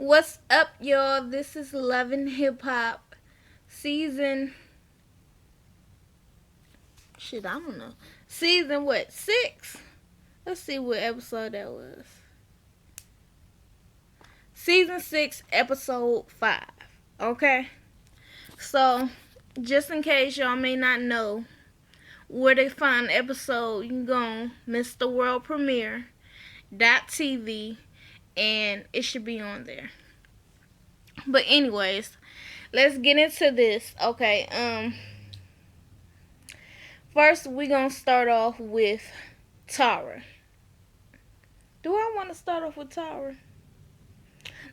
What's up, y'all? This is Love and Hip Hop season. Shit, I don't know. Season what? 6? Let's see what episode that was. Season 6, episode 5. Okay? So, just in case y'all may not know where to find the episode, you can go on Mr. World Premiere TV and it should be on there. But anyways, let's get into this. Okay, first, we're going to start off with Tara. Do I want to start off with Tara?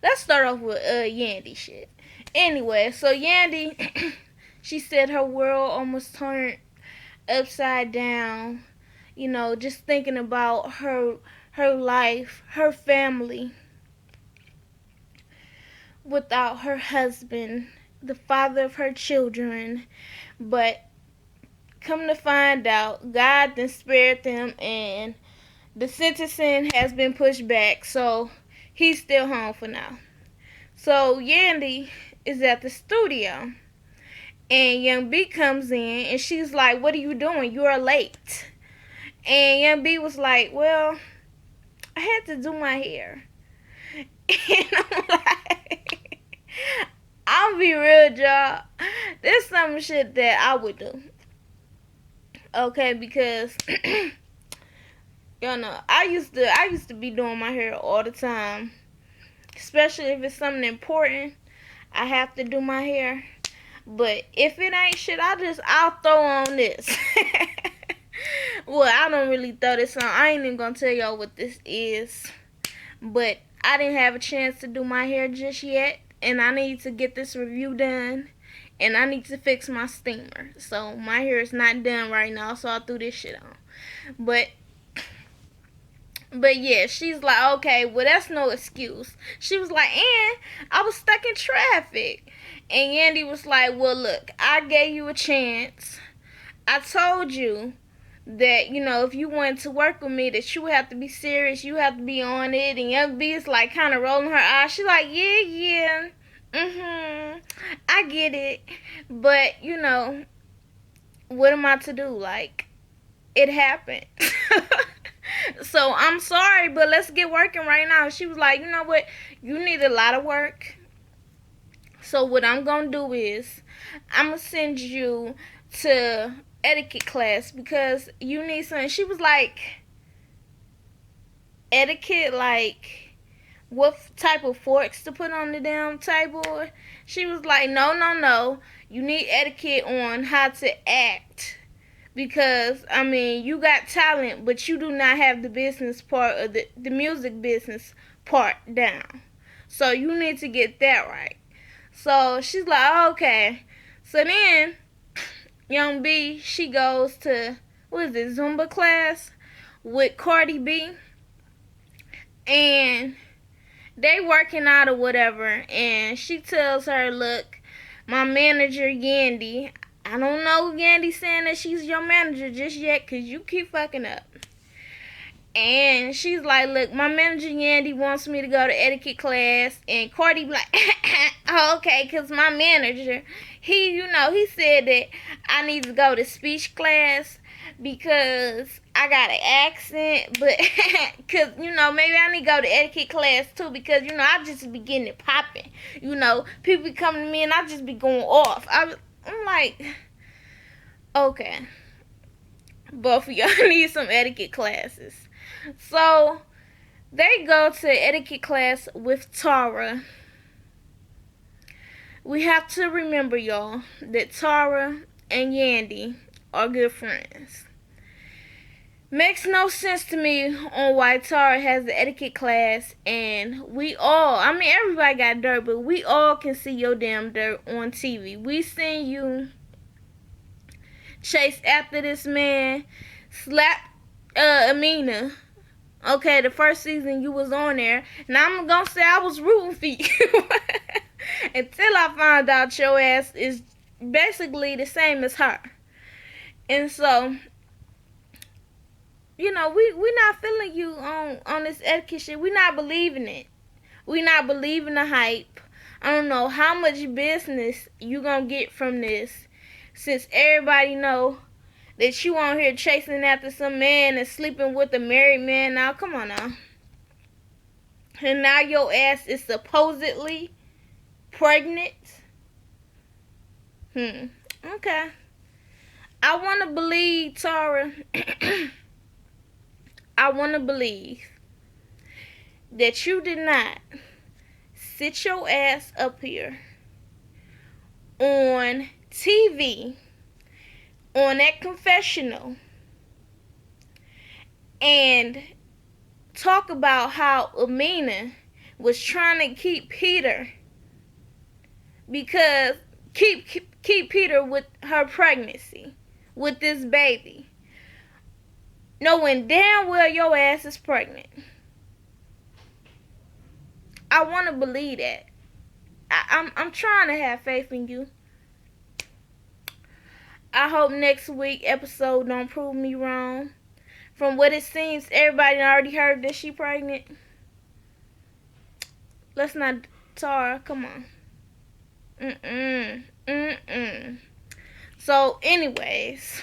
Let's start off with Yandy shit. Anyway, so Yandy, she said her world almost turned upside down. You know, just thinking about her life, her family, without her husband, the father of her children. But come to find out, God then spared them, and the sentencing has been pushed back, so he's still home for now. So Yandy is at the studio, and Young B comes in, and she's like, "What are you doing? You are late." And Young B was like, "Well, I had to do my hair." And I'm like, I'll be real, y'all. There's some shit that I would do. Okay, because y'all know I used to be doing my hair all the time, especially if it's something important. I have to do my hair. But if it ain't shit, I'll throw on this. Well, I don't really throw this on. I ain't even gonna tell y'all what this is. But I didn't have a chance to do my hair just yet, and I need to get this review done, and I need to fix my steamer. So my hair is not done right now, so I threw this shit on. But yeah, she's like, okay, well, that's no excuse. She was like, and I was stuck in traffic. And Yandy was like, well, look, I gave you a chance. I told you that, you know, if you wanted to work with me, that you would have to be serious. You have to be on it. And Young B is like kind of rolling her eyes. She's like, yeah. I get it. But, you know, what am I to do? Like, it happened. So I'm sorry, but let's get working right now. She was like, you know what? You need a lot of work. So what I'm going to do is I'm going to send you to etiquette class because you need something. She was like, etiquette, like what type of forks to put on the damn table? She was like, no. You need etiquette on how to act. Because, I mean, you got talent, but you do not have the business part of the music business part down. So you need to get that right. So she's like, oh, okay. So then, Young B, she goes to, what is it, Zumba class with Cardi B. And they working out or whatever. And she tells her, look, my manager, Yandy, I don't know Yandy saying that she's your manager just yet because you keep fucking up. And she's like, look, my manager Yandy wants me to go to etiquette class. And Cardi be like, oh, okay, because my manager, he said that I need to go to speech class because I got an accent. But, because, maybe I need to go to etiquette class too because, I just be getting it popping. People be coming to me and I just be going off. I'm like, okay, both of y'all need some etiquette classes. So they go to etiquette class with Tara. We have to remember, y'all, that Tara and Yandy are good friends. Makes no sense to me on why Tara has the etiquette class and everybody got dirt, but we all can see your damn dirt on TV. We seen you chase after this man, slap Amina. Okay, the first season you was on there. Now I'm gonna say I was rooting for you until I found out your ass is basically the same as her. And so, we not feeling you on this etiquette shit. We not believing it. We not believing the hype. I don't know how much business you gonna get from this, since everybody know that you on here chasing after some man and sleeping with a married man. Now, come on now. And now your ass is supposedly pregnant. Okay. I want to believe, Tara. I want to believe that you did not sit your ass up here on TV, on that confessional, and talk about how Amina was trying to keep Peter, because keep Peter with her pregnancy, with this baby, knowing damn well your ass is pregnant. I want to believe that. I'm trying to have faith in you. I hope next week episode don't prove me wrong. From what it seems, everybody already heard that she pregnant. Let's not, Tara, come on. So, anyways,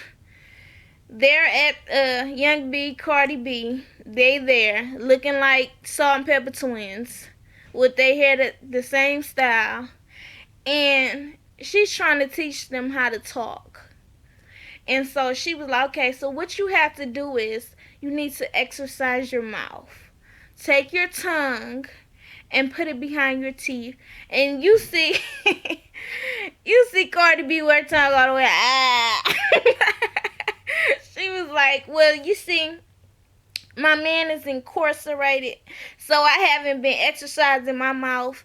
they're at Young B, Cardi B. They there, looking like Salt and Pepper twins, with their hair the same style. And she's trying to teach them how to talk. And so she was like, okay, so what you have to do is you need to exercise your mouth. Take your tongue and put it behind your teeth. And you see, you see Cardi B with her tongue all the way. She was like, well, you see, my man is incarcerated, so I haven't been exercising my mouth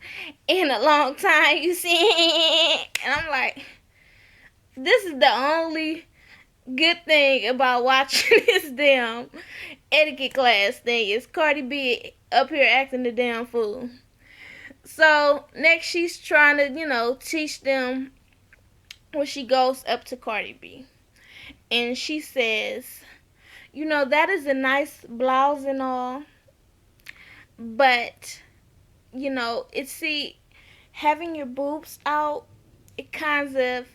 in a long time, you see. And I'm like, this is the only good thing about watching this damn etiquette class thing is Cardi B up here acting the damn fool. So next she's trying to, teach them when she goes up to Cardi B. And she says, that is a nice blouse and all, but, having your boobs out, it kind of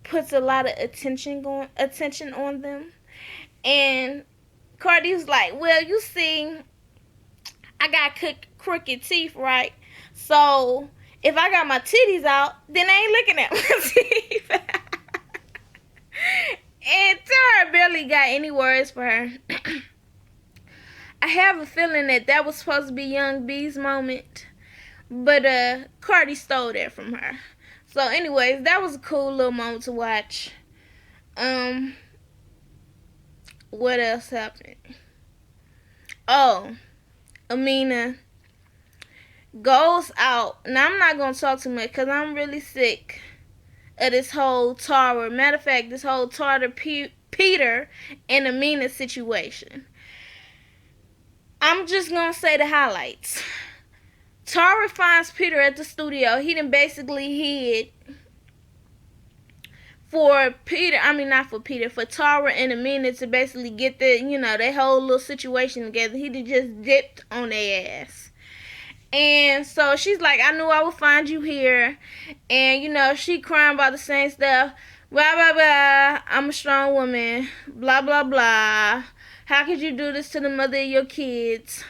puts a lot of attention on them. And Cardi's like, well, you see, I got crooked teeth, right? So if I got my titties out, then I ain't looking at my teeth. And Tara barely got any words for her. I have a feeling that was supposed to be Young B's moment, but Cardi stole that from her. So anyways, that was a cool little moment to watch. What else happened? Oh, Amina goes out. Now, I'm not going to talk too much because I'm really sick of this whole Tara. Matter of fact, this whole Tara, Peter, and Amina situation. I'm just going to say the highlights. Tara finds Peter at the studio. He done basically hid for Tara and Amina to basically get their whole little situation together. He done just dipped on their ass. And so she's like, I knew I would find you here. And, she crying about the same stuff. Blah, blah, blah. I'm a strong woman. Blah, blah, blah. How could you do this to the mother of your kids?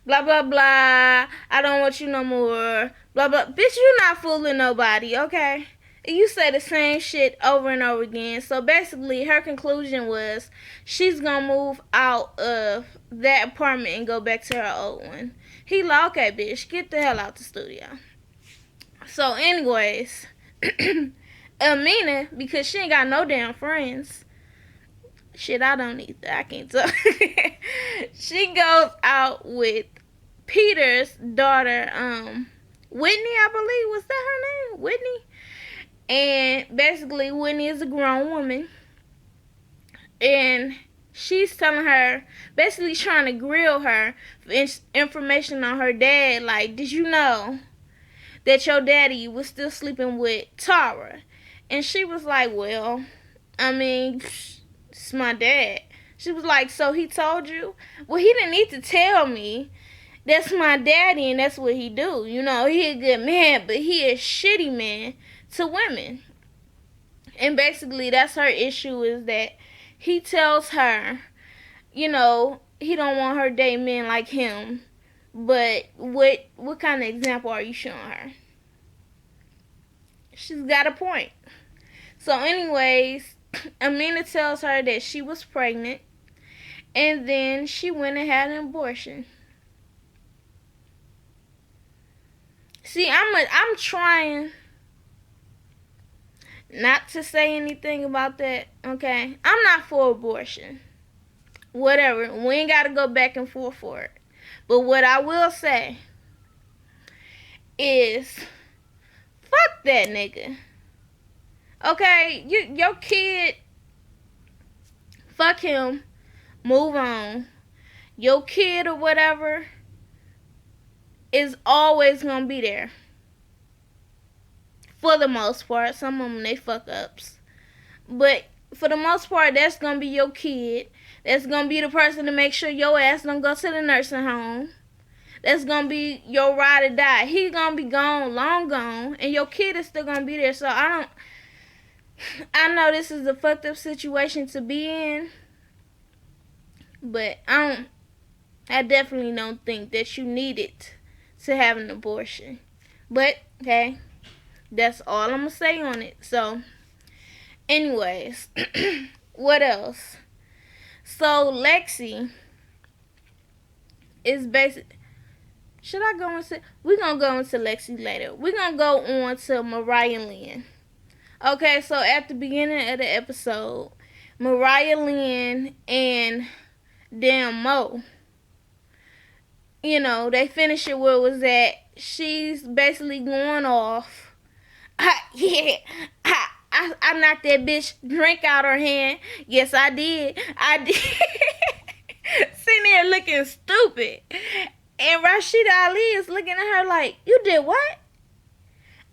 Blah, blah, blah. I don't want you no more. Blah, blah. Bitch, you not fooling nobody, okay? You say the same shit over and over again. So basically, her conclusion was she's going to move out of that apartment and go back to her old one. He like, okay, bitch, get the hell out the studio. So anyways, Amina, because she ain't got no damn friends. Shit, I don't either. I can't talk. She goes out with Peter's daughter, Whitney, I believe. Was that her name? Whitney? And basically, Whitney is a grown woman. And she's telling her, basically trying to grill her for information on her dad. Like, did you know that your daddy was still sleeping with Tara? And she was like, well, it's my dad. She was like, so he told you? Well, he didn't need to tell me That's my daddy, and that's what he do. You know, he a good man, but he a shitty man to women. And basically, that's her issue, is that he tells her, you know, he don't want her dating men like him. But what kind of example are you showing her? She's got a point. So anyways, Amina tells her that she was pregnant, and then she went and had an abortion. See, I'm trying not to say anything about that, okay? I'm not for abortion. Whatever. We ain't got to go back and forth for it. But what I will say is, fuck that nigga. Okay? Your kid, fuck him. Move on. Your kid or whatever is always gonna be there. For the most part. Some of them, they fuck ups. But for the most part, that's gonna be your kid. That's gonna be the person to make sure your ass don't go to the nursing home. That's gonna be your ride or die. He's gonna be gone, long gone, and your kid is still gonna be there. So I know this is a fucked up situation to be in, but I definitely don't think that you need it to have an abortion. But okay, that's all I'm gonna say on it. So anyways, what else? So Lexi is basic. Should I go into? We're gonna go into Lexi later. We're gonna go on to Mariah Lynn. Okay, so at the beginning of the episode, Mariah Lynn and damn Mo, you know, they finish it where it was at. She's basically going off. I knocked that bitch drink out her hand. Yes, I did. Sitting there looking stupid. And Rashida Ali is looking at her like, you did what?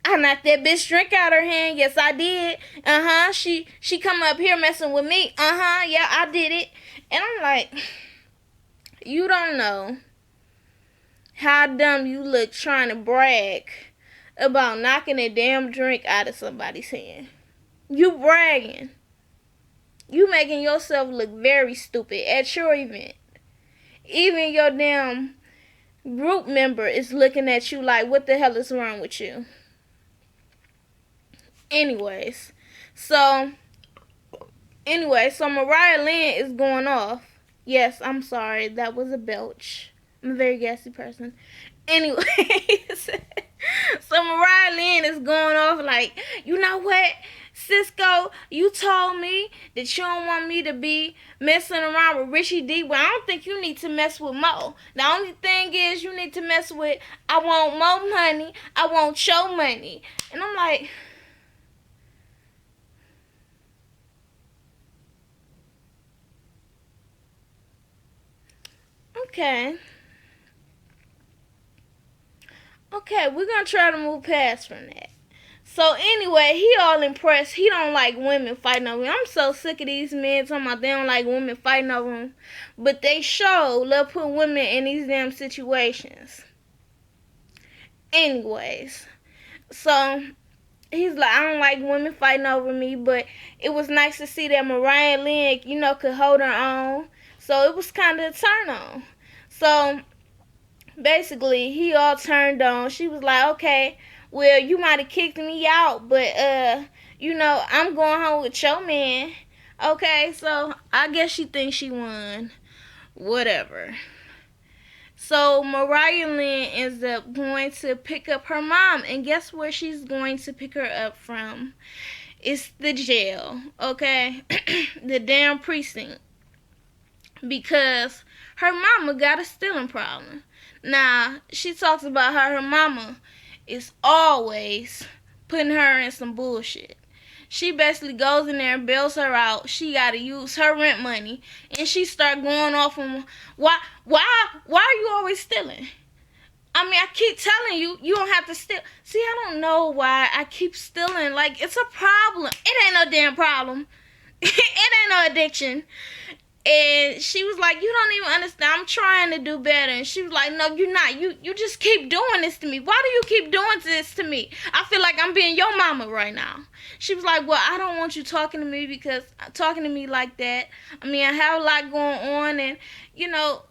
I knocked that bitch drink out her hand. Yes, I did. She come up here messing with me. Yeah, I did it. And I'm like, you don't know how dumb you look trying to brag about knocking a damn drink out of somebody's hand. You bragging. You making yourself look very stupid at your event. Even your damn group member is looking at you like, what the hell is wrong with you? Anyways, so Mariah Lynn is going off. Yes, I'm sorry, that was a belch. I'm a very gassy person. Anyways, so Mariah Lynn is going off like, you know what, Cisco, you told me that you don't want me to be messing around with Richie D. Well, I don't think you need to mess with Mo. The only thing is you need to mess with, I want Mo money, I want your money. And I'm like, okay, we're gonna try to move past from that. So anyway, he all impressed. He don't like women fighting over him. I'm so sick of these men talking about they don't like women fighting over him. But they love put women in these damn situations. Anyways, so he's like, I don't like women fighting over me, but it was nice to see that Mariah Lynn, you know, could hold her own. So it was kind of a turn on. So basically, he all turned on. She was like, okay, well, you might have kicked me out, but, you know, I'm going home with your man. Okay, so I guess she thinks she won. Whatever. So Mariah Lynn ends up going to pick up her mom, and guess where she's going to pick her up from? It's the jail, okay? The damn precinct. Because her mama got a stealing problem. Now, she talks about how her mama is always putting her in some bullshit. She basically goes in there and bails her out. She got to use her rent money. And she start going off on, why are you always stealing? I mean, I keep telling you, you don't have to steal. See, I don't know why I keep stealing. Like, it's a problem. It ain't no damn problem. It ain't no addiction. And she was like, you don't even understand. I'm trying to do better. And she was like, no, you're not. You just keep doing this to me. Why do you keep doing this to me? I feel like I'm being your mama right now. She was like, well, I don't want you talking to me because talking to me like that. I mean, I have a lot going on, and you know,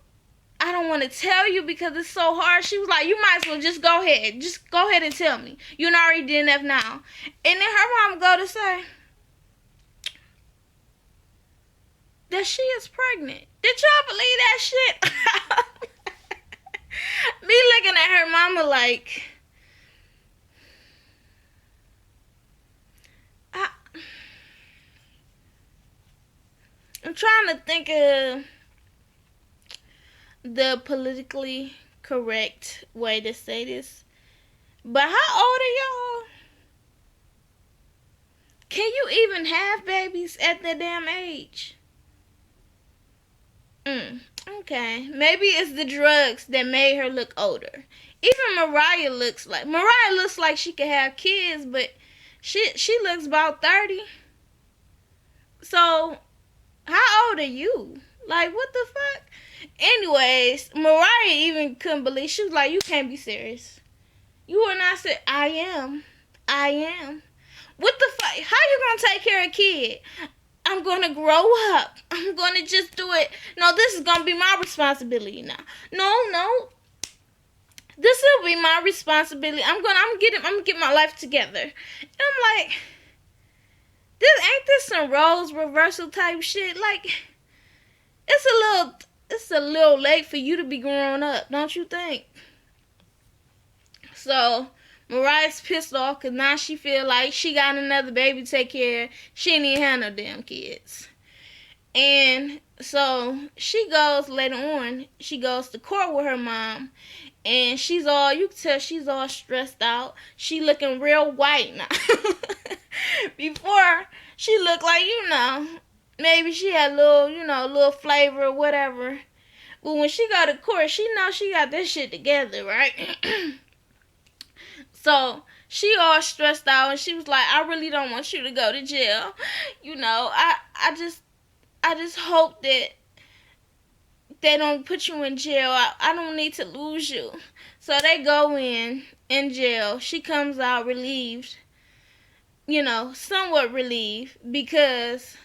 I don't want to tell you because it's so hard. She was like, you might as well just go ahead. Just go ahead and tell me. You already did enough now. And then her mom go to say that she is pregnant. Did y'all believe that shit? Me looking at her mama like, I'm trying to think of the politically correct way to say this. But how old are y'all? Can you even have babies at that damn age? Okay. Maybe it's the drugs that made her look older. Even Mariah looks like she could have kids, but she looks about 30. So how old are you? Like, what the fuck? Anyways, Mariah even couldn't believe. She was like, you can't be serious. You are not serious. I am. What the fuck? How you gonna take care of a kid? I'm gonna grow up. I'm gonna just do it. No, this is gonna be my responsibility now. No. This will be my responsibility. I'm gonna get my life together. And I'm like, ain't this some roles reversal type shit? Like, it's a little late for you to be growing up, don't you think? So Mariah's pissed off because now she feel like she got another baby to take care of. She ain't even have no damn kids. And so she goes later on, she goes to court with her mom. And you can tell she's all stressed out. She looking real white now. Before, she looked like, maybe she had a little flavor or whatever. But when she go to court, she knows she got this shit together, right? So she all stressed out, and she was like, I really don't want you to go to jail. I just hope that they don't put you in jail. I don't need to lose you. So they go in jail. She comes out relieved, somewhat relieved, because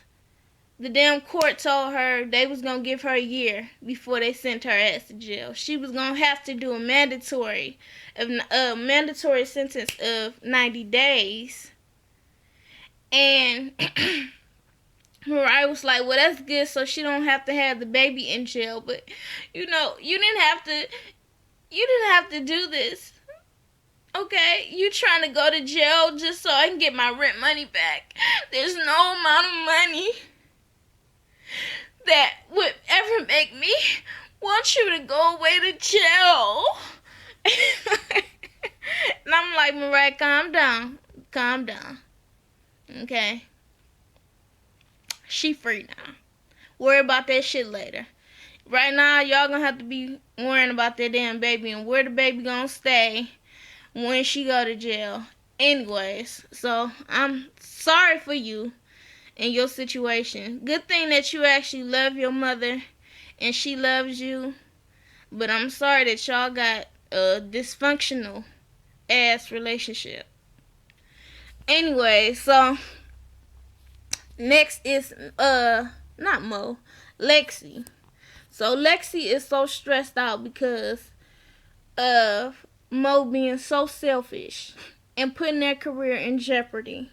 the damn court told her they was going to give her a year before they sent her ass to jail. She was going to have to do a mandatory sentence of 90 days. And Mariah was like, well, that's good, so she don't have to have the baby in jail. But, you didn't have to do this. Okay, you trying to go to jail just so I can get my rent money back. There's no amount of money that would ever make me want you to go away to jail. And I'm like, Mariah, calm down. Okay? She free now. Worry about that shit later. Right now, y'all gonna have to be worrying about that damn baby and where the baby gonna stay when she go to jail. Anyways, so I'm sorry for you in your situation. Good thing that you actually love your mother and she loves you. But I'm sorry that y'all got a dysfunctional ass relationship. Anyway, so next is not Mo, Lexi. So Lexi is so stressed out because of Mo being so selfish and putting their career in jeopardy.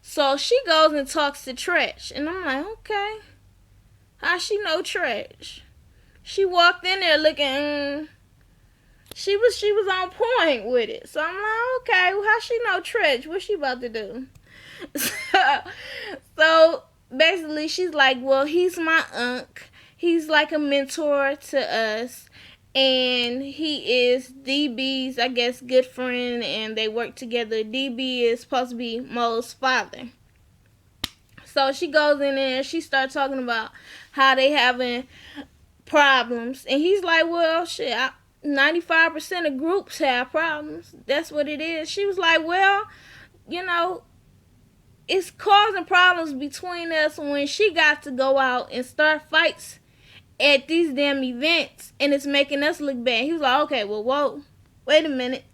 So she goes and talks to Tretch, and I'm like, okay, how she know Tretch? She walked in there looking, she was on point with it. So I'm like, okay, well, how she know Tretch? What she about to do? So basically, she's like, well, he's my unk. He's like a mentor to us. And he is DB's, I guess, good friend, and they work together. DB is supposed to be Mo's father. So she goes in there and she starts talking about how they having problems. And he's like, well, shit, 95% of groups have problems. That's what it is. She was like, well, it's causing problems between us when she got to go out and start fights at these damn events, and it's making us look bad. He was like, okay, well, whoa, wait a minute.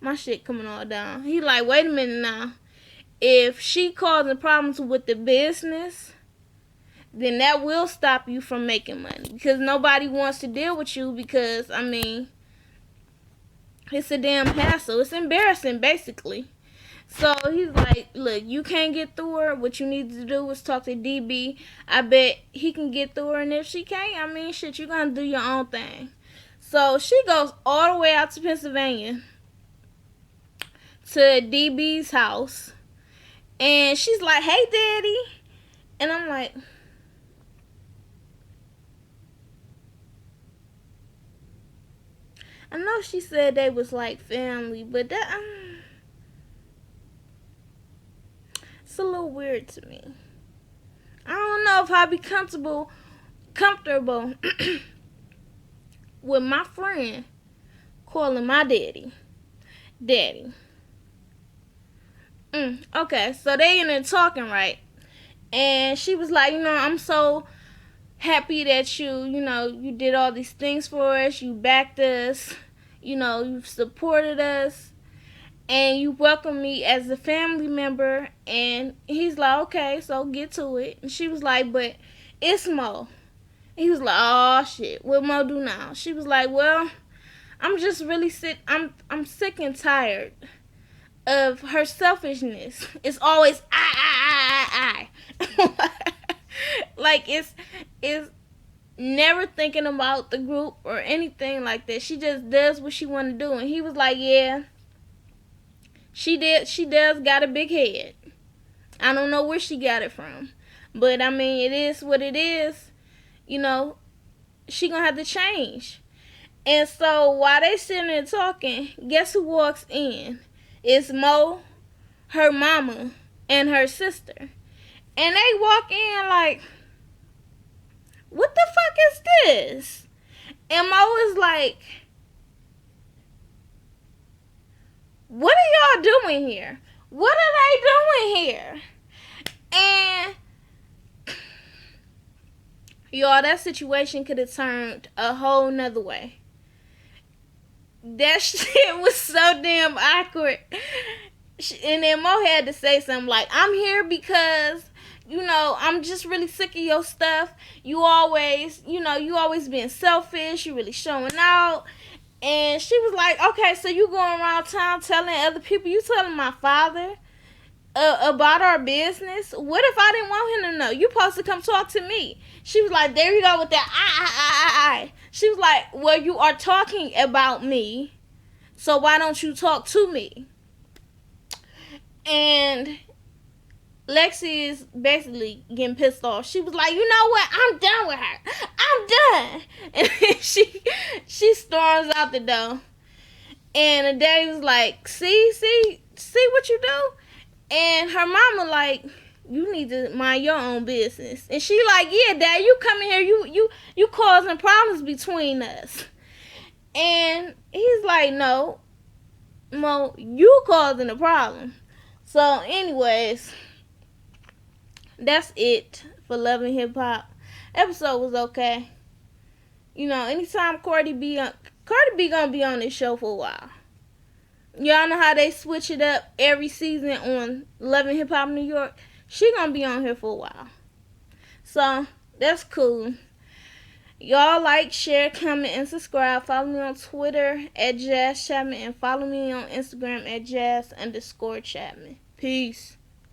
My shit coming all down. He like, wait a minute now. If she causing problems with the business, then that will stop you from making money. Because nobody wants to deal with you because, I mean, it's a damn hassle. It's embarrassing, basically. So he's like, look, you can't get through her. What you need to do is talk to DB. I bet he can get through her. And if she can't, I mean, shit, you're going to do your own thing. So she goes all the way out to Pennsylvania to DB's house. And she's like, hey, Daddy. And I'm like, I know she said they was like family, but that it's a little weird to me. I don't know if I'd be comfortable with my friend calling my daddy. Okay, so they in there talking, right? And she was like, I'm so happy that you did all these things for us. You backed us. You've supported us. And you welcomed me as a family member. And he's like, okay, so get to it. And she was like, but it's Mo. And he was like, oh, shit. What Mo do now? She was like, well, I'm just really sick. I'm sick and tired of her selfishness. It's always I. Like it's never thinking about the group or anything like that. She just does what she want to do. And he was like, yeah, she does got a big head. I don't know where she got it from, but I mean, it is what it is. She gonna have to change. And so while they sitting there talking, guess who walks in? It's Mo, her mama, and her sister. And they walk in like, what the fuck is this? And Mo is like, what are y'all doing here? What are they doing here? And y'all, that situation could have turned a whole nother way. That shit was so damn awkward. And then Mo had to say something like, I'm here because, I'm just really sick of your stuff. You always being selfish. You really showing out. And she was like, okay, so you going around town telling other people, you telling my father about our business? What if I didn't want him to know? You supposed to come talk to me. She was like, there you go with that I. She was like, well, you are talking about me, so why don't you talk to me? And Lexi is basically getting pissed off. She was like, you know what? I'm done with her. I'm done. And she storms out the door. And the daddy was like, see what you do? And her mama like, you need to mind your own business. And she like, yeah, Dad, you come in here, you causing problems between us. And he's like, no, Mo, you causing a problem. So anyways, that's it for Love and Hip Hop. Episode was okay. Anytime Cardi B gonna be on this show for a while. Y'all know how they switch it up every season on Love and Hip Hop New York? She gonna be on here for a while. So, that's cool. Y'all like, share, comment, and subscribe. Follow me on Twitter at Jazz Chapman and follow me on Instagram at Jazz_Chapman. Peace.